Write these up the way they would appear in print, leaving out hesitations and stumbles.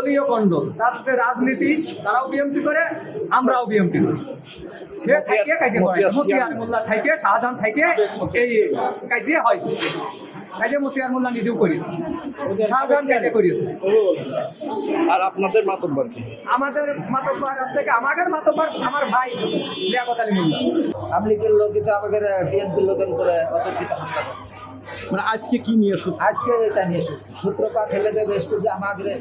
দলীয় কন্ডল, তাদের রাজনীতি, তারাও বিএমপি করে, আমরাও বিএমপি করি। সে থাকে কাজে করে, মতিয়ার মোল্লা থাকে, শাহজাহান থাকে, এই কাজে হয়। কাজে মতিয়ার মোল্লা নিজেও করি, শাহজাহান কাজে করিয়েছে। আর আপনাদের মাতব্বর কি? আমাদের মাতব্বর আছে, আমাদের মাতব্বর আমার ভাই লিয়াকত আলী মোল্লা। আমলিগের লোকই তো আমাদের বিএনপির লোকের উপরে অতর্কিত হামলা করে। মানে আজকে কি নিয়ে আজকে এটা নিয়ে সূত্রপাত হলে বেশ কিছু আমাদের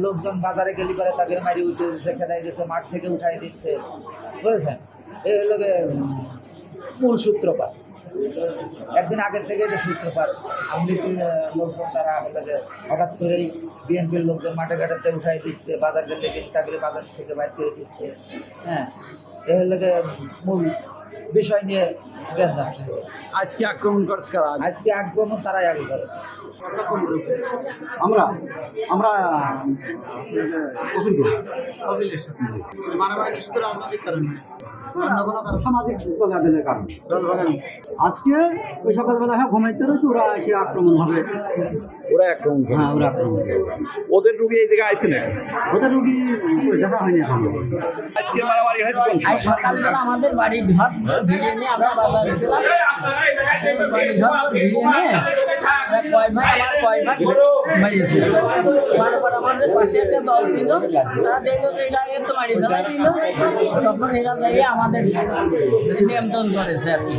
লোকজন বাজারে গেলি করে তাকে মারি উঠে দিচ্ছে, খেদাই দিচ্ছে, মাঠ থেকে উঠাই দিচ্ছে, বুঝেছেন? এই হলো মূল সূত্রপাত। একদিন আগের থেকে এটা সূত্রপাত। আমলিগের লোকজন তারা হঠাৎ করেই বিএনপির লোকজন মাঠে ঘাটাতে উঠাই দিচ্ছে, বাজার গেলে তাকে বাজার থেকে বাইর করে দিচ্ছে। হ্যাঁ, এই হলো মূল বিষয় নিয়ে গ্রেফতার। আজকে আক্রমণ করছে কারা? আজকে আক্রমণ তারাই আগে করে। আমরা আমরা মারামারি শুধু রাজনৈতিক কারণে, অন্য কোনো কারণ সামাজিক যোগাযোগের কারণ। আজকে ওই সকালবেলা ঘুমাইতে রয়েছে, ওরা এসে আক্রমণ হবে। ওরা আক্রমণ করে? হ্যাঁ, ওরা আক্রমণ হবে। ওদের রুগী এই দিকে আইছে না? ওদের রুগী দেখা হয়নি এখন। আজকে মারামারি হয়েছে কোন সময়? সকালবেলা আমাদের বাড়ির ঘর ভিড়িয়ে নিয়ে আমরা বাজারে ছিলাম, বাড়ির ঘর ভিড়িয়ে নিয়ে কয়েকবার মারিয়েছিল। তারপর আমাদের পাশে একটা দল ছিল, তারা দেখলো যে এটা তো মারি ফেলা ছিল, তখন এরা যাইয়ে আমাদের নিয়ন্ত্রণ করেছে আর কি।